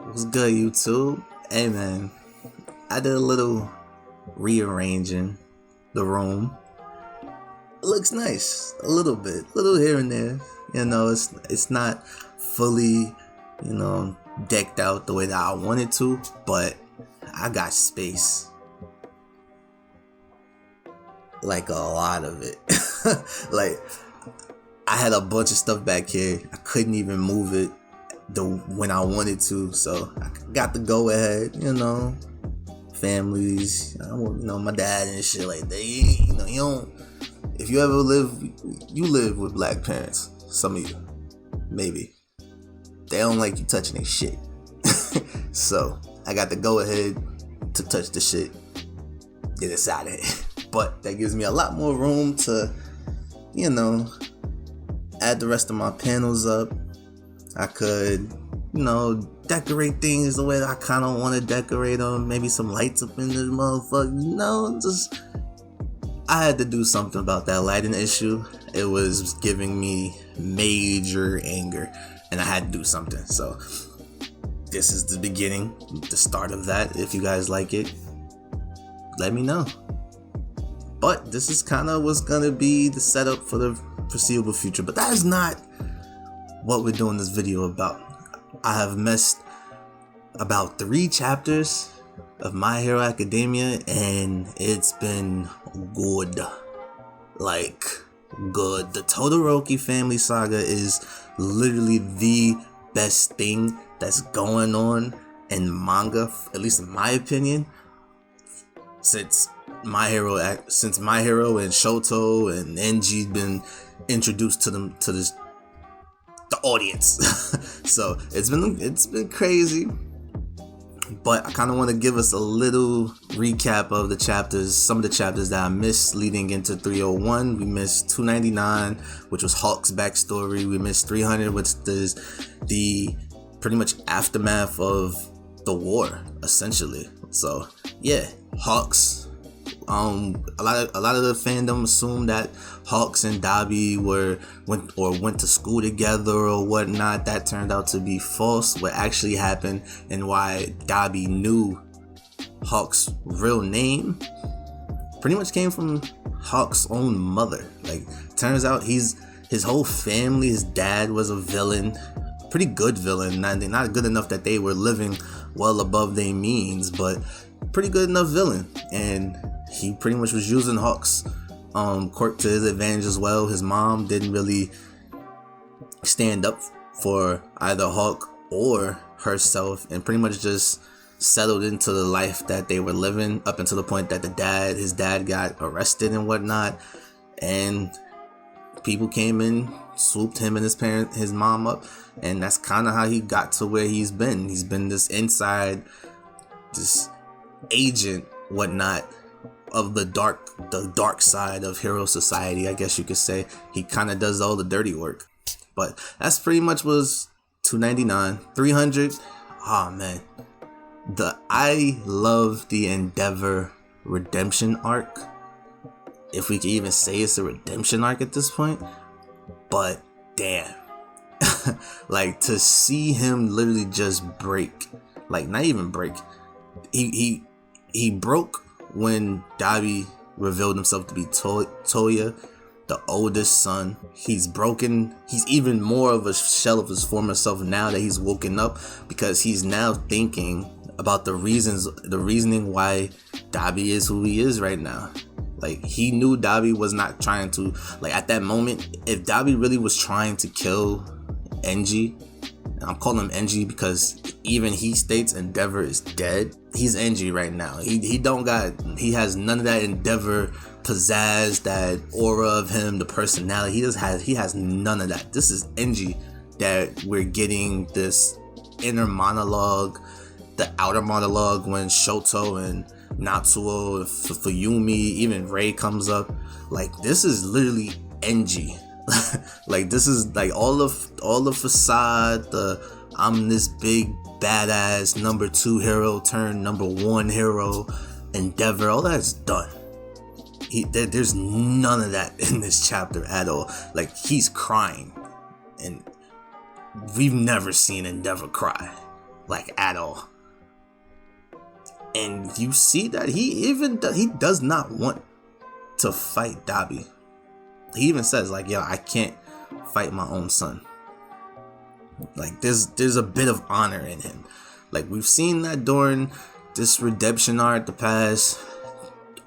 What's good, YouTube? Hey man, I did a little rearranging the room. It looks nice, a little bit, a little here and there. You know, it's not fully, decked out the way that I wanted to, but I got space. Like a lot of it. Like I had a bunch of stuff back here. I couldn't even move it when I wanted to, so I got to go ahead, families, my dad and shit like that. You don't, if you ever live with black parents, some of you, maybe, they don't like you touching their shit. So I got to go ahead to touch the shit, get it out of it. But that gives me a lot more room to, add the rest of my panels up. I could, decorate things the way that I kind of want to decorate them. Maybe some lights up in this motherfucker, I had to do something about that lighting issue. It was giving me major anger, and I had to do something. So this is the beginning, the start of that. If you guys like it, let me know. But this is kind of what's going to be the setup for the foreseeable future. But that is not what we're doing this video about. I have missed about 3 chapters of My Hero Academia, and it's been good. Like, good. The Todoroki family saga is literally the best thing that's going on in manga, at least in my opinion, since My Hero and Shoto and Enji been introduced to the audience. So it's been crazy, but I kind of want to give us a little recap of the chapters, some of the chapters that I missed leading into 301. We missed 299, which was Hawk's backstory. We missed 300, which is the pretty much aftermath of the war, essentially. So yeah, Hawks. A lot of the fandom assumed that Hawks and Dabi went to school together or whatnot. That turned out to be false. What actually happened and why Dabi knew Hawks' real name pretty much came from Hawks' own mother. Like, turns out his whole family, his dad was a villain, pretty good villain. Not good enough that they were living well above their means, but pretty good enough villain. And he pretty much was using Hawk's quirk to his advantage as well. His mom didn't really stand up for either Hawk or herself, and pretty much just settled into the life that they were living up until the point that his dad got arrested and whatnot, and people came in, swooped him and his mom up, and that's kind of how he got to where he's been. He's been this agent, whatnot, of the dark side of hero society, I guess you could say. He kind of does all the dirty work. But that's pretty much was 299. 300, oh man, I love the Endeavor redemption arc, if we can even say it's a redemption arc at this point. But damn, like, to see him literally just break, like, not even break, he broke when Dabi revealed himself to be Touya, the oldest son. He's broken. He's even more of a shell of his former self now that he's woken up, because he's now thinking about the reasoning why Dabi is who he is right now. Like, he knew Dabi was not trying to, like, at that moment, if Dabi really was trying to kill Enji, and I'm calling him Enji because even he states Endeavor is dead. He's Enji right now. He has none of that Endeavor pizzazz, that aura of him, the personality. He has none of that. This is Enji that we're getting this inner monologue, the outer monologue when Shoto and Natsuo, Fuyumi, even Rei comes up. Like, this is literally Enji. Like, this is like all the facade, I'm this big badass number 2 hero turned number 1 hero Endeavor, all that's done. There's none of that in this chapter at all. Like, he's crying, and we've never seen Endeavor cry. like at all. And you see that he does not want to fight Dabi. He even says like, yo, I can't fight my own son. Like there's a bit of honor in him. Like we've seen that during this redemption arc, the past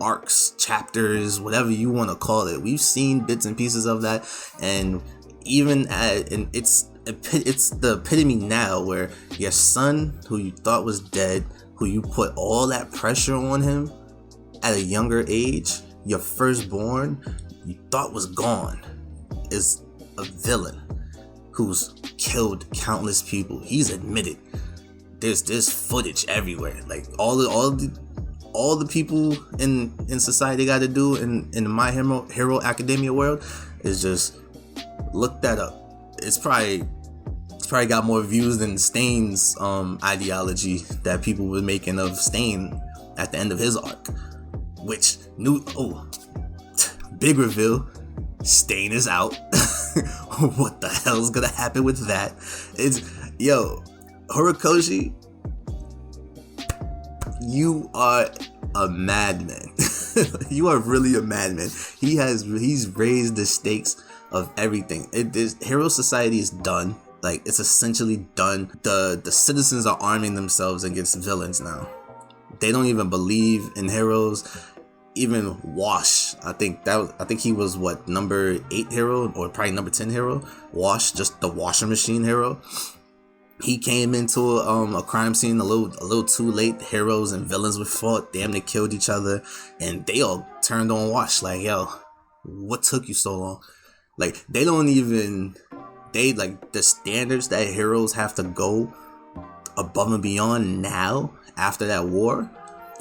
arcs, chapters, whatever you want to call it. We've seen bits and pieces of that, and even it's the epitome now where your son, who you thought was dead, who you put all that pressure on him at a younger age, your firstborn you thought was gone, is a villain who's killed countless people. He's admitted. There's footage everywhere. Like all the people in society got to do in the My Hero Academia world is just look that up. It's probably got more views than Stain's ideology that people were making of Stain at the end of his arc. Which big reveal, Stain is out. What the hell's gonna happen with that? Horikoshi, you are a madman. You are really a madman. He's raised the stakes of everything. Hero Society is done. Like it's essentially done. The citizens are arming themselves against villains now. They don't even believe in heroes. Even Wash, I think he was what, number 8 hero or probably number 10 hero. Wash, just the washer machine hero. He came into a crime scene a little too late. Heroes and villains were fought. Damn, they killed each other, and they all turned on Wash. Like, yo, what took you so long? Like they like the standards that heroes have to go above and beyond now after that war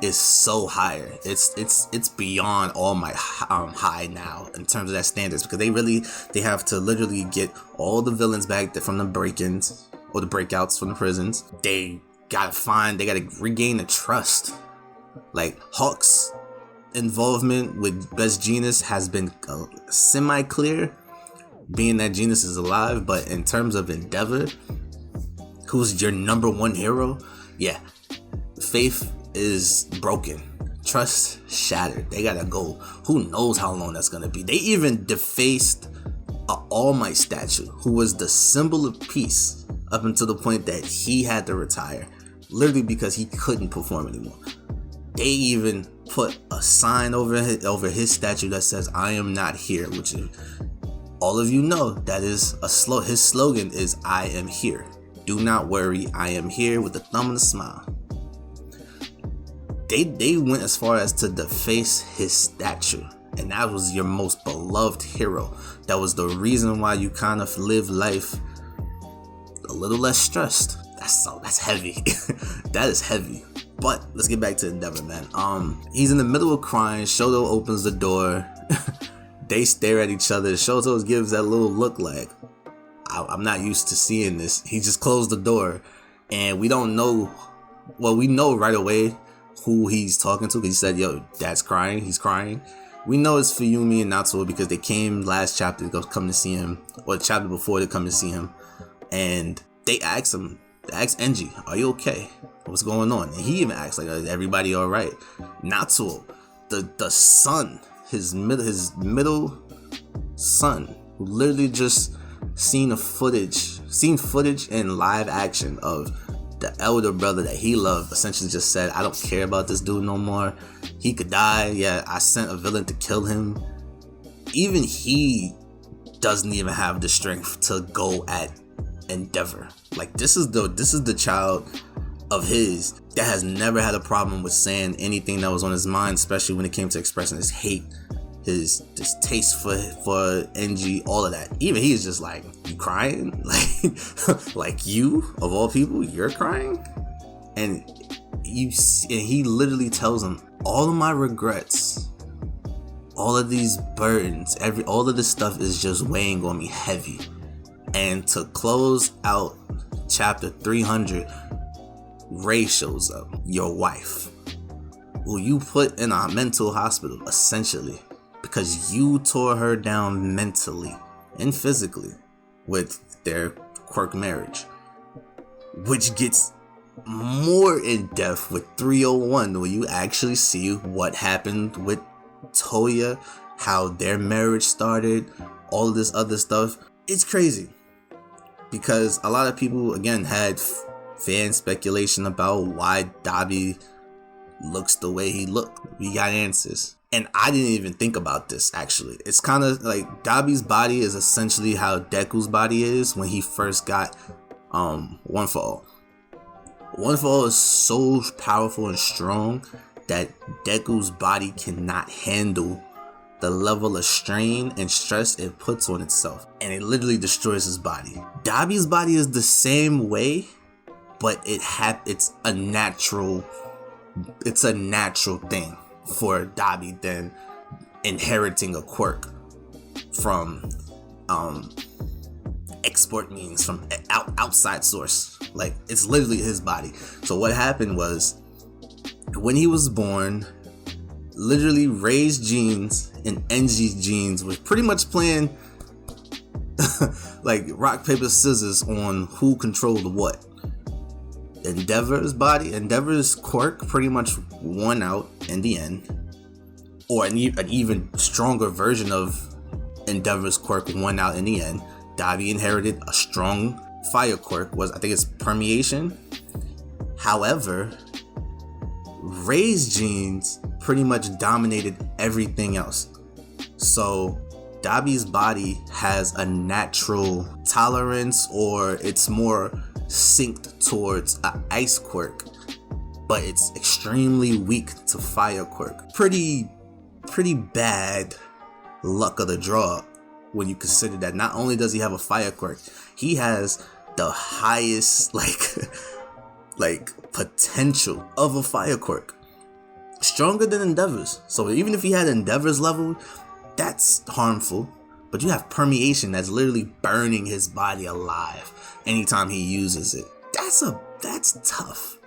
is so higher. It's beyond all my high now in terms of that standards, because they have to literally get all the villains back from the break-ins or the breakouts from the prisons. They gotta regain the trust. Like Hawk's involvement with Best Genius has been semi-clear, being that Genius is alive, but in terms of Endeavor, who's your number one hero, yeah, faith is broken, trust shattered. They gotta go. Who knows how long that's gonna be. They even defaced a All Might statue, who was the symbol of peace up until the point that he had to retire, literally because he couldn't perform anymore. They even put a sign over his statue that says "I am not here," which is, all of you know, that is his slogan is "I am here. Do not worry, I am here," with a thumb and a smile. They went as far as to deface his statue, and that was your most beloved hero. That was the reason why you kind of live life a little less stressed. That's heavy. That is heavy. But let's get back to Endeavor, man. He's in the middle of crying. Shoto opens the door. They stare at each other. Shoto gives that little look like, I'm not used to seeing this. He just closed the door, and we don't know. Well, we know right away who he's talking to, because he said, yo, Dad's crying. He's crying. We know it's Fuyumi and Natsuo because they came last chapter to come to see him, or the chapter before to come to see him, and they asked Enji, are you okay? What's going on? And he even asked, like, is everybody all right? Natsuo, the son, his middle son, who literally just seen footage in live action of the elder brother that he loved, essentially just said, I don't care about this dude no more. He could die. Yeah, I sent a villain to kill him. Even he doesn't even have the strength to go at Endeavor. Like, this is the child of his that has never had a problem with saying anything that was on his mind, especially when it came to expressing his hate, his distaste for Enji, all of that. Even he's just like, you crying? Like you, of all people, you're crying? And he literally tells him, all of my regrets, all of these burdens, all of this stuff is just weighing on me heavy. And to close out chapter 300, Rei shows up, your wife, who you put in a mental hospital, essentially, because you tore her down mentally and physically with their quirk marriage, which gets more in depth with 301, where you actually see what happened with Touya, how their marriage started, all of this other stuff. It's crazy because a lot of people again had fan speculation about why Dabi looks the way he looked. We got answers. And I didn't even think about this, actually. It's kind of like Dabi's body is essentially how Deku's body is when he first got One For All. One For All is so powerful and strong that Deku's body cannot handle the level of strain and stress it puts on itself. And it literally destroys his body. Dabi's body is the same way, but it's a natural thing for Dabi than inheriting a quirk from export means from outside source. Like, it's literally his body. So what happened was, when he was born, literally Rei's genes and Enji's genes was pretty much playing like rock, paper, scissors on who controlled what. Endeavor's quirk pretty much won out in the end, or an even stronger version of Endeavor's quirk won out in the end. Dabi inherited a strong fire quirk, I think it's permeation. However, Rei's genes pretty much dominated everything else. So Dabi's body has a natural tolerance, or it's more synced towards an ice quirk, but it's extremely weak to fire quirk. Pretty bad luck of the draw when you consider that not only does he have a fire quirk, he has the highest like potential of a fire quirk, stronger than Endeavor's. So even if he had Endeavor's level, that's harmful. But you have permeation that's literally burning his body alive anytime he uses it. That's tough.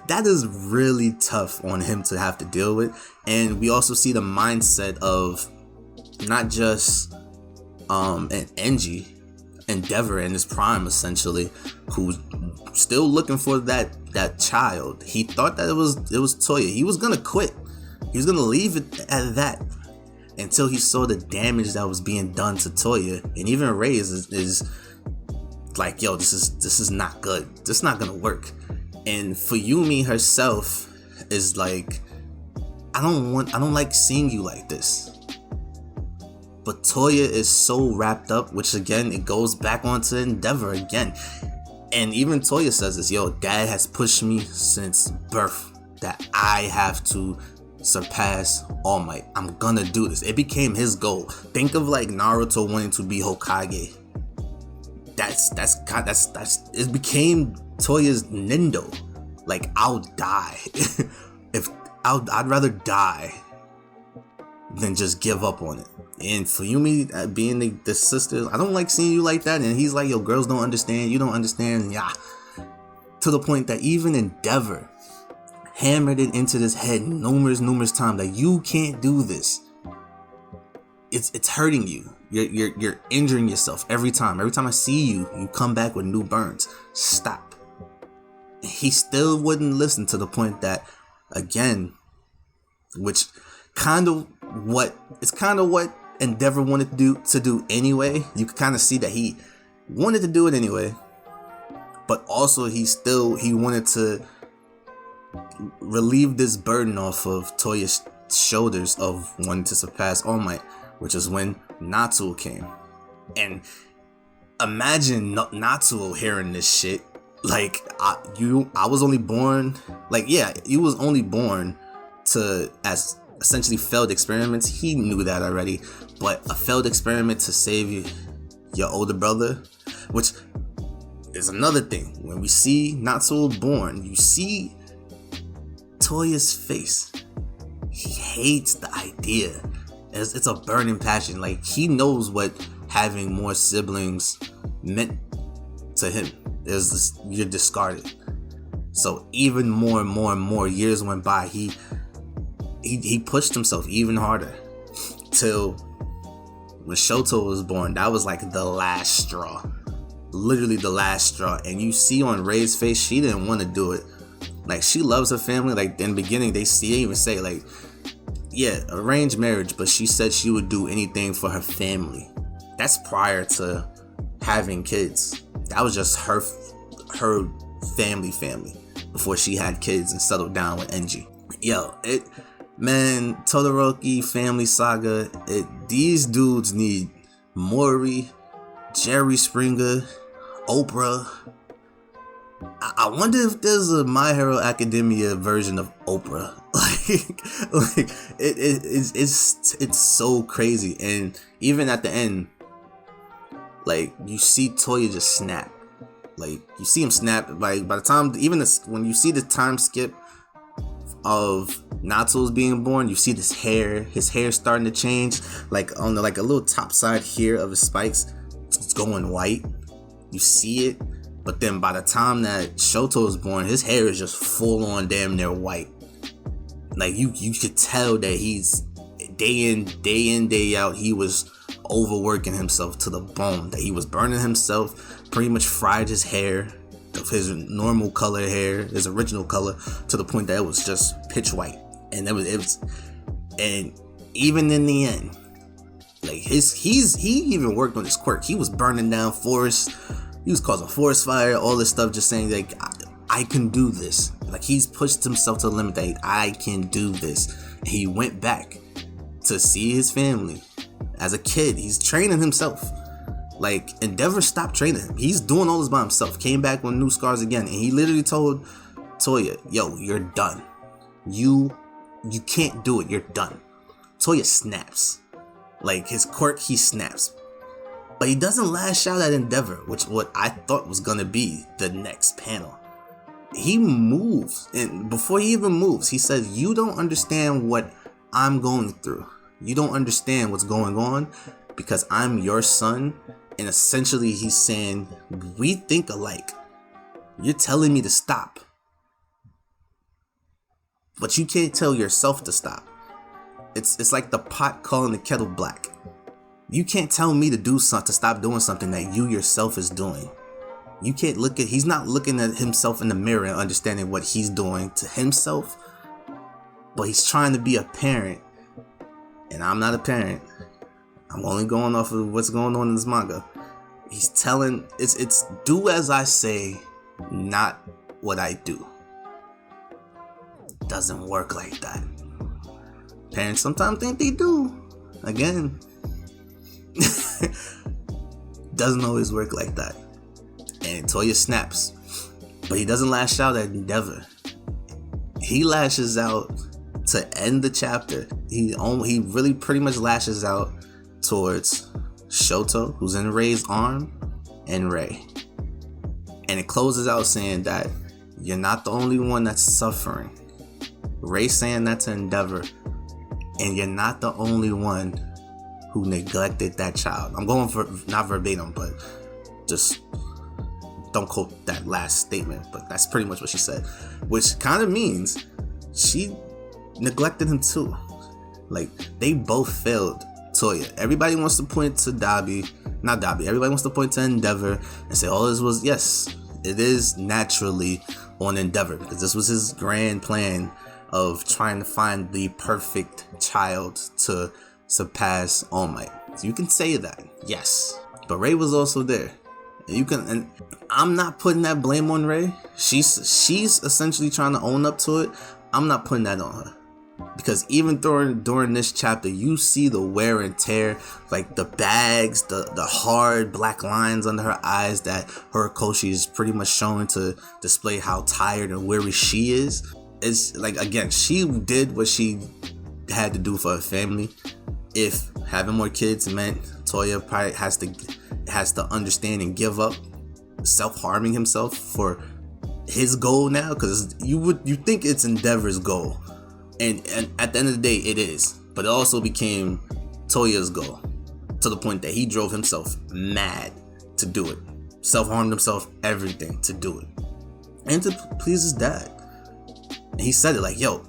That is really tough on him to have to deal with. And we also see the mindset of not just an Endeavor in his prime, essentially, who's still looking for that child. He thought that it was Touya. He was gonna quit. He was gonna leave it at that until he saw the damage that was being done to Touya. And even Rei is like, yo, this is not good. This is not gonna work. And Fuyumi herself is like, I don't like seeing you like this. But Touya is so wrapped up, which again, it goes back onto Endeavor again. And even Touya says this, yo, dad has pushed me since birth that I have to surpass All Might. I'm gonna do this. It became his goal. Think of like Naruto wanting to be Hokage. It became Toya's Nindo. Like, I'll die. I'd rather die than just give up on it. And Fuyumi being the sister, I don't like seeing you like that. And he's like, yo, girls don't understand. You don't understand. Yeah. To the point that even Endeavor hammered it into his head numerous times that you can't do this. It's hurting you. You're injuring yourself every time. Every time I see you, you come back with new burns. Stop. He still wouldn't listen, to the point that, again, which kind of what Endeavor wanted to do anyway. You could kind of see that he wanted to do it anyway, but also he wanted to relieve this burden off of Toya's shoulders of wanting to surpass All Might, which is when Natsuo came. And imagine Natsuo hearing this shit. Like, I was only born, like, yeah, you was only born to as essentially failed experiments. He knew that already, but a failed experiment to save your older brother, which is another thing. When we see Natsuo born, you see Toya's face. He hates the idea. It's a burning passion. Like, he knows what having more siblings meant to him. You're discarded. So even more and more years went by. He pushed himself even harder till when Shoto was born. That was like the last straw. literally the last straw. And you see on Ray's face, she didn't want to do it. Like, she loves her family. Like, in the beginning, they even say, like, yeah, arranged marriage, but she said she would do anything for her family. That's prior to having kids. That was just her family before she had kids and settled down with Enji. Yo, Todoroki family saga, these dudes need Mori, Jerry Springer, Oprah. I wonder if there's a My Hero Academia version of Oprah. It's so crazy. And even at the end, like, you see Touya just snap. Like, you see him snap. Like, by the time, when you see the time skip of Natsu's being born, you see his hair starting to change. Like, on the, like, a little top side here of his spikes, it's going white. You see it. But then by the time that Shoto is born, his hair is just full on damn near white. Like, you could tell that he's day in, day out, he was overworking himself to the bone. That he was burning himself, pretty much fried his hair of his normal color hair, his original color, to the point that it was just pitch white. And and even in the end, like, he even worked on his quirk. He was burning down forests. He was causing forest fire, all this stuff, just saying, like, I can do this. Like, he's pushed himself to the limit that I can do this. And he went back to see his family. As a kid, he's training himself. Like, Endeavor stopped training him. He's doing all this by himself. Came back with new scars again. And he literally told Touya, yo, you're done. You can't do it. You're done. Touya snaps. Like, his quirk, he snaps. But he doesn't lash out at Endeavor, which what I thought was gonna be the next panel. He moves, and before he even moves, he says, you don't understand what I'm going through. You don't understand what's going on because I'm your son. And essentially he's saying, we think alike. You're telling me to stop, but you can't tell yourself to stop. It's like the pot calling the kettle black. You can't tell me to stop doing something that you yourself is doing. You can't he's not looking at himself in the mirror and understanding what he's doing to himself, but he's trying to be a parent. And I'm not a parent. I'm only going off of what's going on in this manga. He's telling, it's do as I say, not what I do. Doesn't work like that. Parents sometimes think they do. Again, doesn't always work like that. And Touya snaps, but he doesn't lash out at Endeavor. He lashes out to end the chapter. He really pretty much lashes out towards Shoto, who's in Ray's arm, and Ray. And it closes out saying that you're not the only one that's suffering. Ray saying that to Endeavor, and you're not the only one who neglected that child. I'm going for not verbatim, but just don't quote that last statement, but that's pretty much what she said, which kind of means she neglected him too. Like, they both failed Touya. Everybody wants to point to everybody wants to point to Endeavor and say, oh, this was, yes, it is naturally on Endeavor, because this was his grand plan of trying to find the perfect child to surpass All Might. So you can say that, yes, but Ray was also there. And I'm not putting that blame on Ray. She's essentially trying to own up to it. I'm not putting that on her, because even during this chapter, you see the wear and tear, like the bags, the hard black lines under her eyes that Horikoshi is pretty much showing to display how tired and weary she is. It's like, again, she did what she had to do for her family. If having more kids meant Touya probably has to understand and give up self-harming himself for his goal now, because you think it's Endeavor's goal, and at the end of the day it is, but it also became Toya's goal, to the point that he drove himself mad to do it, self-harmed himself, everything to do it, and to please his dad. And he said it like, yo,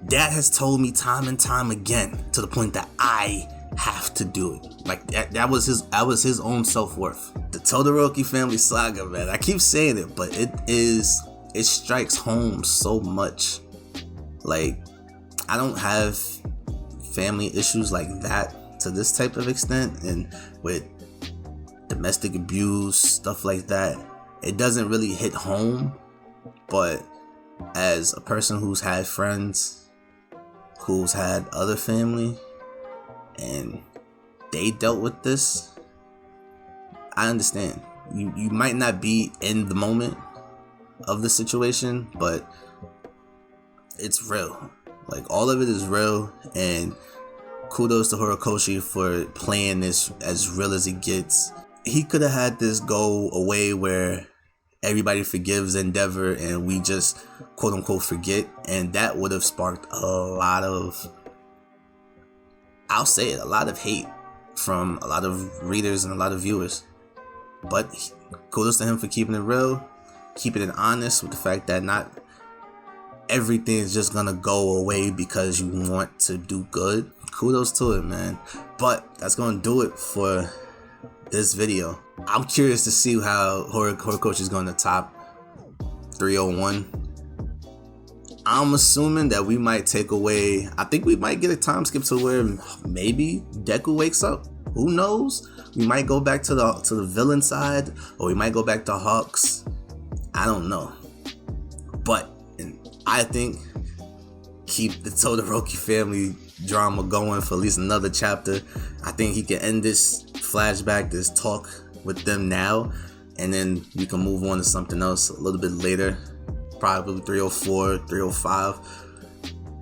dad has told me time and time again, to the point that I have to do it. Like that was his own self-worth. The Todoroki family saga, man. I keep saying it, but it strikes home so much. Like, I don't have family issues like that to this type of extent, and with domestic abuse, stuff like that, it doesn't really hit home. But as a person who's had friends who's had other family and they dealt with this, I understand. You might not be in the moment of the situation, but it's real. Like, all of it is real, and kudos to Horikoshi for playing this as real as it gets. He could have had this go away where everybody forgives Endeavor and we just quote unquote forget, and that would have sparked a lot of, I'll say it, a lot of hate from a lot of readers and a lot of viewers. But kudos to him for keeping it real, keeping it honest with the fact that not everything is just gonna go away because you want to do good. Kudos to it, man. But that's gonna do it for this video. I'm curious to see how Horikoshi is gonna top 301. I'm assuming that we might take away, I think we might get a time skip to where maybe Deku wakes up. Who knows? We might go back to the villain side, or we might go back to Hawks. I don't know. But I think keep the Todoroki family drama going for at least another chapter. I think he can end this flashback, this talk with them now, and then we can move on to something else a little bit later. Probably 304, 305.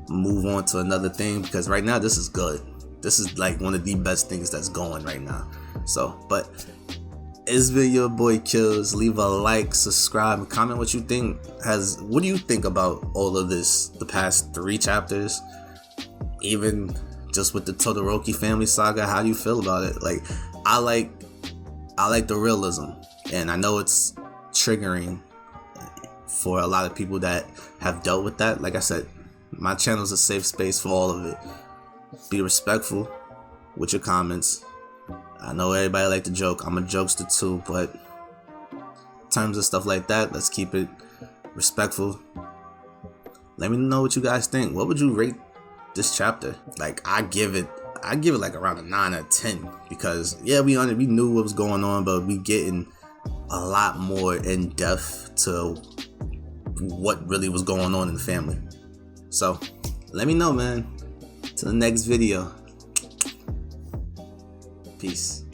Move on to another thing, because right now this is good. This is like one of the best things that's going right now. So, but it's been your boy Kills. Leave a like, subscribe, and comment what you think. What do you think about all of this, the past 3 chapters? Even just with the Todoroki family saga, how do you feel about it? Like, I like the realism, and I know it's triggering for a lot of people that have dealt with that. Like I said, my channel is a safe space for all of it. Be respectful with your comments. I know everybody like to joke. I'm a jokester too, but in terms of stuff like that, let's keep it respectful. Let me know what you guys think. What would you rate this chapter? Like, I give it like around a 9 or 10, because yeah, we knew what was going on, but we getting a lot more in depth to what really was going on in the family. So let me know, man. Till the next video. Peace.